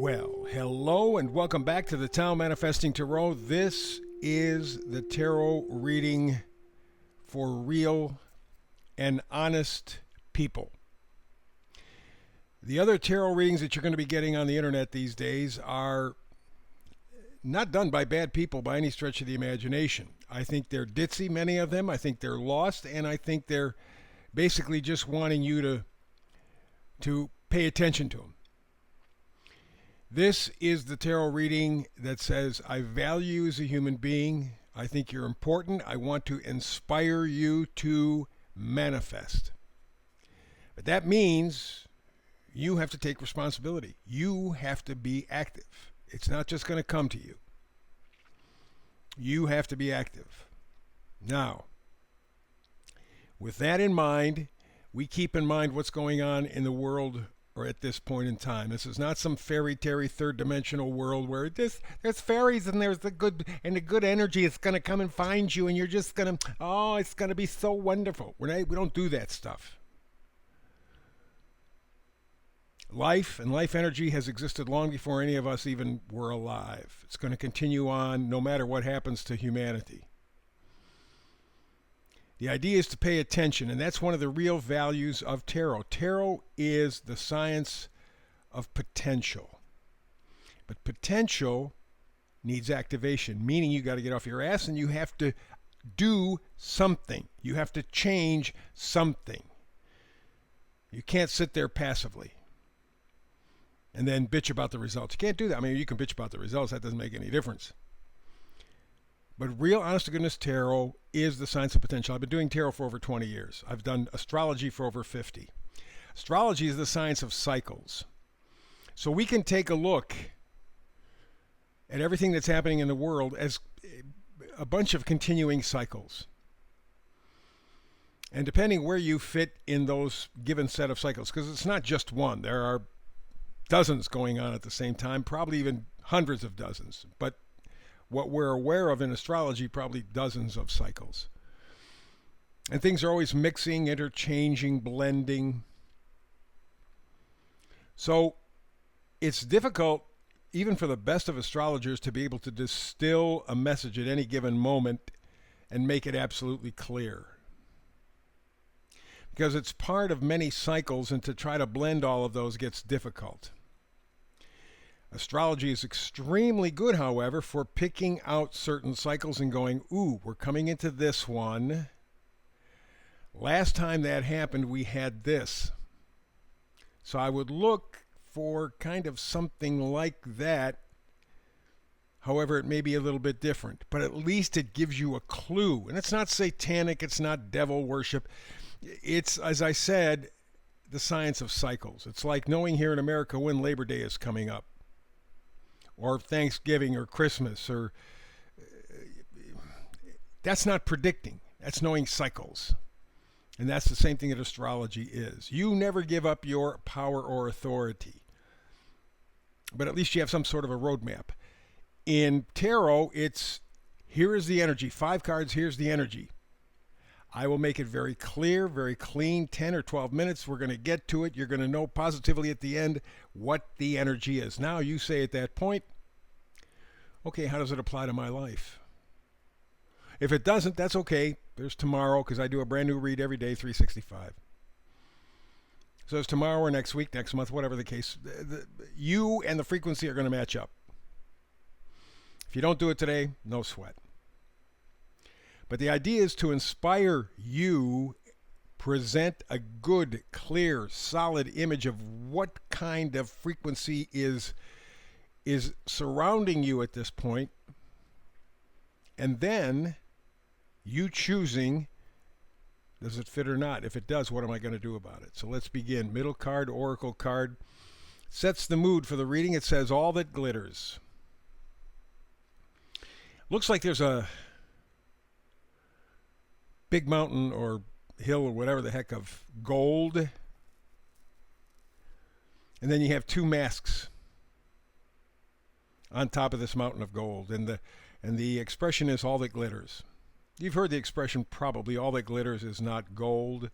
Well, hello and welcome back to the Tao Manifesting Tarot. This is the tarot reading for real and honest people. The other tarot readings that you're going to be getting on the internet these days are not done by bad people by any stretch of the imagination. I think they're ditzy, many of them. I think they're lost, and I think they're basically just wanting you to pay attention to them. This is the tarot reading that says, I value you as a human being. I think you're important. I want to inspire you to manifest. But that means you have to take responsibility. You have to be active. It's not just going to come to you. You have to be active. Now, with that in mind, we keep in mind what's going on in the world or at this point in time. This is not some fairy-tale third-dimensional world where there's fairies and there's the good energy is going to come and find you and you're just going to, it's going to be so wonderful. We don't do that stuff. Life and life energy has existed long before any of us even were alive. It's going to continue on no matter what happens to humanity. The idea is to pay attention, and that's one of the real values of tarot. Tarot is the science of potential. But potential needs activation, meaning you got to get off your ass and you have to do something. You have to change something. You can't sit there passively and then bitch about the results. You can't do that. I mean, you can bitch about the results. That doesn't make any difference. But real honest-to-goodness tarot is the science of potential. I've been doing tarot for over 20 years. I've done astrology for over 50. Astrology is the science of cycles. So we can take a look at everything that's happening in the world as a bunch of continuing cycles. And depending where you fit in those given set of cycles, because it's not just one. There are dozens going on at the same time, probably even hundreds of dozens. But what we're aware of in astrology, probably dozens of cycles. And things are always mixing, interchanging, blending. So it's difficult, even for the best of astrologers, to be able to distill a message at any given moment and make it absolutely clear. Because it's part of many cycles, and to try to blend all of those gets difficult. Astrology is extremely good, however, for picking out certain cycles and going, ooh, we're coming into this one. Last time that happened, we had this. So I would look for kind of something like that. However, it may be a little bit different, but at least it gives you a clue. And it's not satanic, it's not devil worship. It's, as I said, the science of cycles. It's like knowing here in America when Labor Day is coming up, or Thanksgiving or Christmas, or that's not predicting. That's knowing cycles. And that's the same thing that astrology is. You never give up your power or authority, but at least you have some sort of a roadmap. In tarot, it's here is the energy. 5 cards, here's the energy. I will make it very clear, very clean, 10 or 12 minutes. We're going to get to it. You're going to know positively at the end what the energy is. Now you say at that point, okay, how does it apply to my life? If it doesn't, that's okay. There's tomorrow, because I do a brand new read every day, 365. So it's tomorrow or next week, next month, whatever the case. You and the frequency are going to match up. If you don't do it today, no sweat. But the idea is to inspire you, present a good, clear, solid image of what kind of frequency is surrounding you at this point, and then you choosing, does it fit or not? If it does, what am I going to do about it? So let's begin. Middle card, Oracle card, sets the mood for the reading. It says, all that glitters. Looks like there's a big mountain or hill or whatever the heck of gold. And then you have 2 masks on top of this mountain of gold. And the expression is all that glitters. You've heard the expression probably, all that glitters is not gold.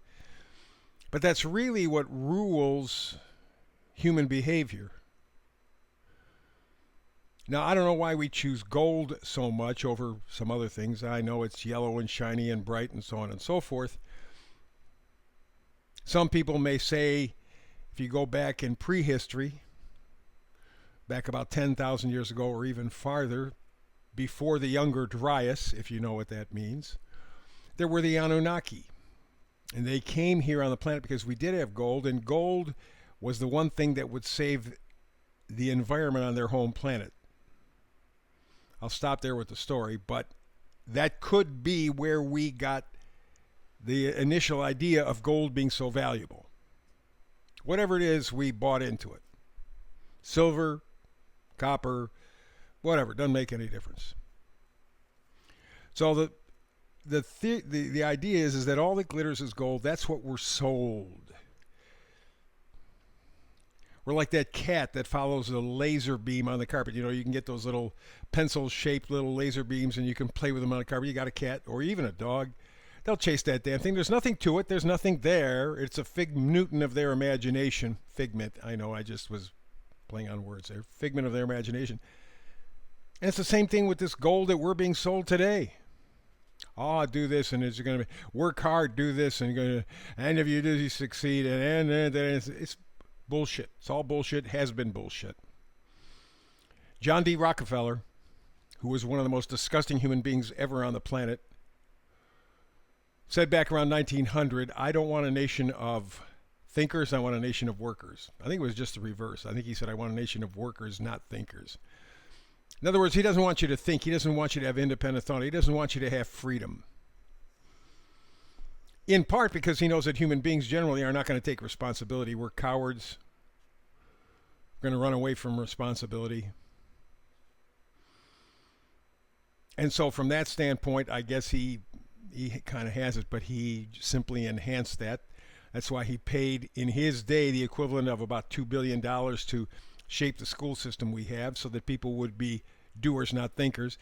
But that's really what rules human behavior. Now, I don't know why we choose gold so much over some other things. I know it's yellow and shiny and bright and so on and so forth. Some people may say, if you go back in prehistory, back about 10,000 years ago or even farther, before the Younger Dryas, if you know what that means, there were the Anunnaki. And they came here on the planet because we did have gold, and gold was the one thing that would save the environment on their home planet. I'll stop there with the story, but that could be where we got the initial idea of gold being so valuable. Whatever it is, we bought into it. Silver, copper, whatever, doesn't make any difference. So the idea is that all that glitters is gold. That's what we're sold. We're like that cat that follows the laser beam on the carpet. You know, you can get those little pencil-shaped little laser beams and you can play with them on the carpet. You got a cat or even a dog. They'll chase that damn thing. There's nothing to it. There's nothing there. It's a figment of their imagination. Figment. I know, I just was playing on words there. Figment of their imagination. And it's the same thing with this gold that we're being sold today. Oh, do this, and it's going to be work hard, do this, and you're going to, and if you do, you succeed, and it's bullshit. It's all bullshit. Has been bullshit. John D. Rockefeller, who was one of the most disgusting human beings ever on the planet, said back around 1900, "I don't want a nation of thinkers. I want a nation of workers." I think it was just the reverse. I think he said, "I want a nation of workers, not thinkers." In other words, he doesn't want you to think. He doesn't want you to have independent thought. He doesn't want you to have freedom. In part because he knows that human beings generally are not going to take responsibility. We're cowards. We're going to run away from responsibility. And so from that standpoint, I guess he kind of has it, but he simply enhanced that. That's why he paid in his day the equivalent of about $2 billion to shape the school system we have so that people would be doers, not thinkers.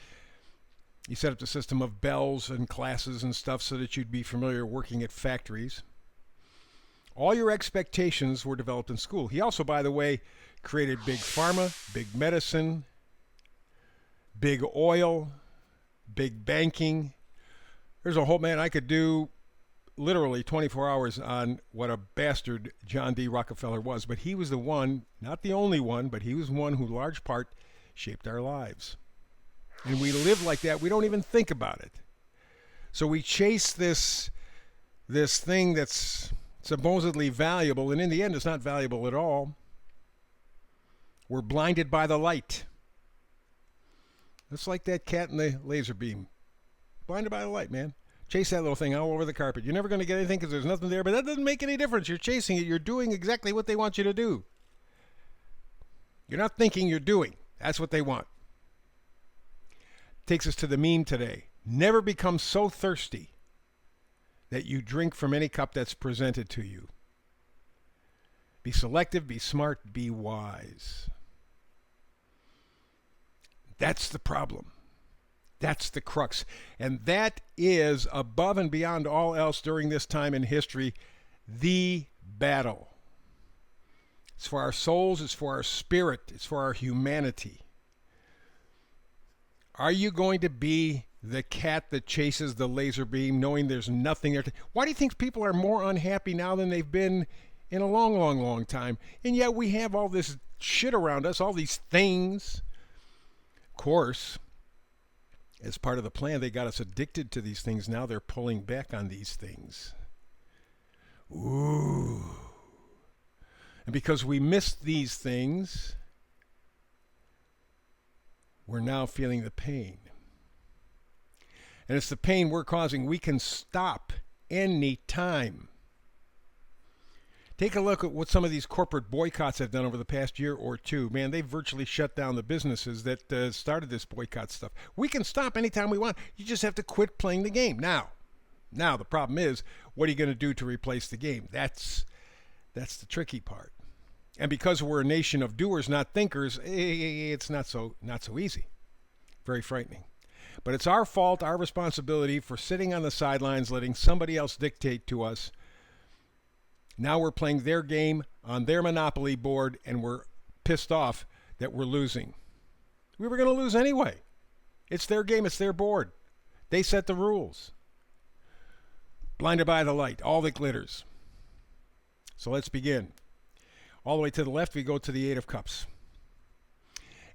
He set up the system of bells and classes and stuff so that you'd be familiar working at factories. All your expectations were developed in school. He also, by the way, created big pharma, big medicine, big oil, big banking. There's a whole, man, I could do literally 24 hours on what a bastard John D. Rockefeller was, but he was the one, not the only one, but he was one who large part shaped our lives. And we live like that. We don't even think about it. So we chase this thing that's supposedly valuable, and in the end it's not valuable at all. We're blinded by the light. It's like that cat in the laser beam. Blinded by the light, man. Chase that little thing all over the carpet. You're never going to get anything because there's nothing there, but that doesn't make any difference. You're chasing it. You're doing exactly what they want you to do. You're not thinking, you're doing. That's what they want. Takes us to the meme today. Never become so thirsty that you drink from any cup that's presented to you. Be selective, be smart, be wise. That's the problem. That's the crux. And that is, above and beyond all else during this time in history, the battle. It's for our souls, it's for our spirit, it's for our humanity. Are you going to be the cat that chases the laser beam knowing there's nothing there? Why do you think people are more unhappy now than they've been in a long, long, long time? And yet we have all this shit around us, all these things. Of course, as part of the plan, they got us addicted to these things. Now they're pulling back on these things. Ooh. And because we missed these things, we're now feeling the pain. And it's the pain we're causing. We can stop any time. Take a look at what some of these corporate boycotts have done over the past year or two. Man, they've virtually shut down the businesses that started this boycott stuff. We can stop anytime we want. You just have to quit playing the game. Now the problem is, what are you going to do to replace the game? That's the tricky part. And because we're a nation of doers, not thinkers, it's not so easy. Very frightening. But it's our fault, our responsibility for sitting on the sidelines, letting somebody else dictate to us. Now we're playing their game on their monopoly board, and we're pissed off that we're losing. We were going to lose anyway. It's their game. It's their board. They set the rules. Blinded by the light. All that glitters. So let's begin. All the way to the left, we go to the Eight of Cups.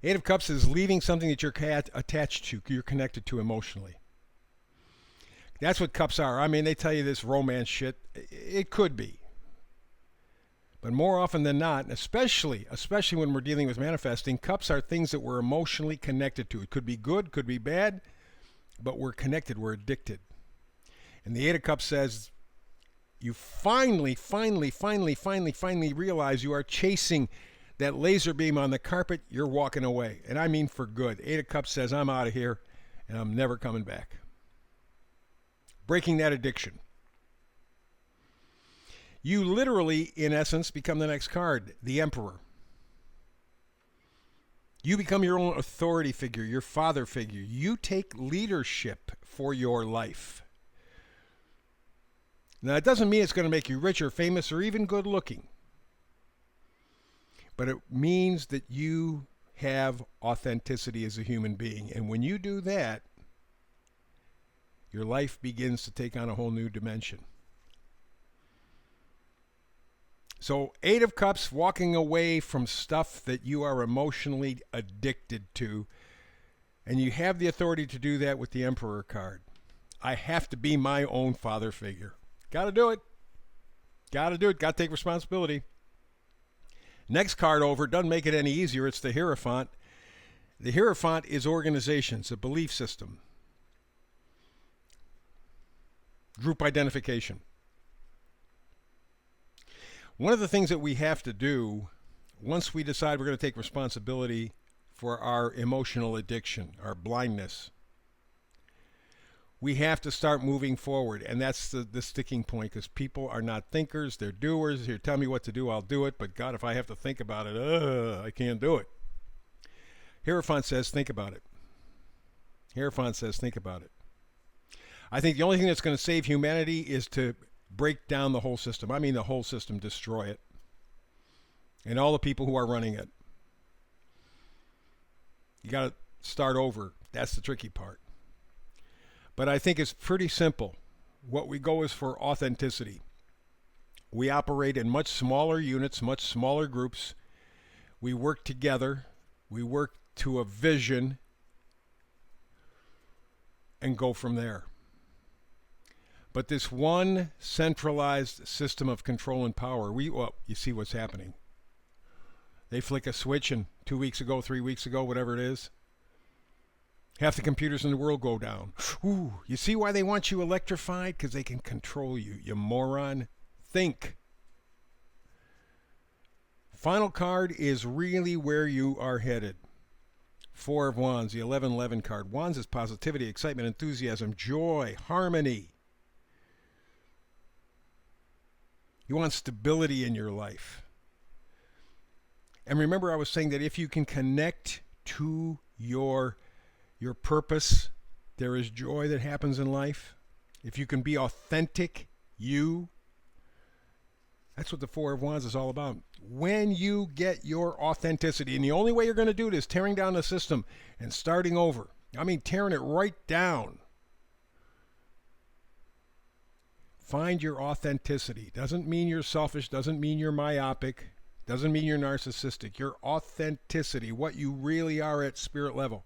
Eight of Cups is leaving something that you're attached to, you're connected to emotionally. That's what cups are. I mean, they tell you this romance shit. It could be. But more often than not, especially when we're dealing with manifesting, cups are things that we're emotionally connected to. It could be good, could be bad, but we're connected, we're addicted. And the Eight of Cups says, you finally realize you are chasing that laser beam on the carpet, you're walking away. And I mean for good. Eight of Cups says, I'm out of here, and I'm never coming back. Breaking that addiction. You literally, in essence, become the next card, the Emperor. You become your own authority figure, your father figure. You take leadership for your life. Now, it doesn't mean it's going to make you rich or famous or even good looking. But it means that you have authenticity as a human being. And when you do that, your life begins to take on a whole new dimension. So, Eight of Cups, walking away from stuff that you are emotionally addicted to. And you have the authority to do that with the Emperor card. I have to be my own father figure. Got to do it. Got to do it. Got to take responsibility. Next card over, doesn't make it any easier. It's the Hierophant. The Hierophant is organization. It's a belief system. Group identification. One of the things that we have to do once we decide we're going to take responsibility for our emotional addiction, our blindness, we have to start moving forward. And that's the sticking point, because people are not thinkers, they're doers. Here, tell me what to do, I'll do it. But God, if I have to think about it, I can't do it. Hierophant says, think about it. Hierophant says, think about it. I think the only thing that's going to save humanity is to break down the whole system. I mean the whole system, destroy it. And all the people who are running it. You got to start over. That's the tricky part. But I think it's pretty simple. What we go is for authenticity. We operate in much smaller units, much smaller groups. We work together. We work to a vision and go from there. But this one centralized system of control and power, you see what's happening. They flick a switch, and 2 weeks ago, 3 weeks ago, whatever it is, half the computers in the world go down. Ooh, you see why they want you electrified? Because they can control you, you moron. Think. Final card is really where you are headed. Four of Wands, the 1111 card. Wands is positivity, excitement, enthusiasm, joy, harmony. You want stability in your life. And remember, I was saying that if you can connect to your purpose, there is joy that happens in life. If you can be authentic, that's what the Four of Wands is all about. When you get your authenticity, and the only way you're going to do it is tearing down the system and starting over. I mean, tearing it right down. Find your authenticity. Doesn't mean you're selfish, doesn't mean you're myopic, doesn't mean you're narcissistic. Your authenticity, what you really are at spirit level.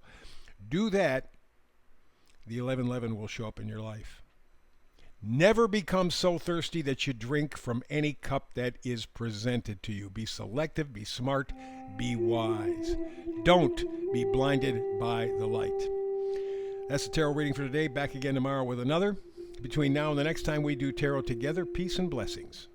Do that, the 1111 will show up in your life. Never become so thirsty that you drink from any cup that is presented to you. Be selective, be smart, be wise. Don't be blinded by the light. That's the tarot reading for today. Back again tomorrow with another. Between now and the next time we do tarot together, peace and blessings.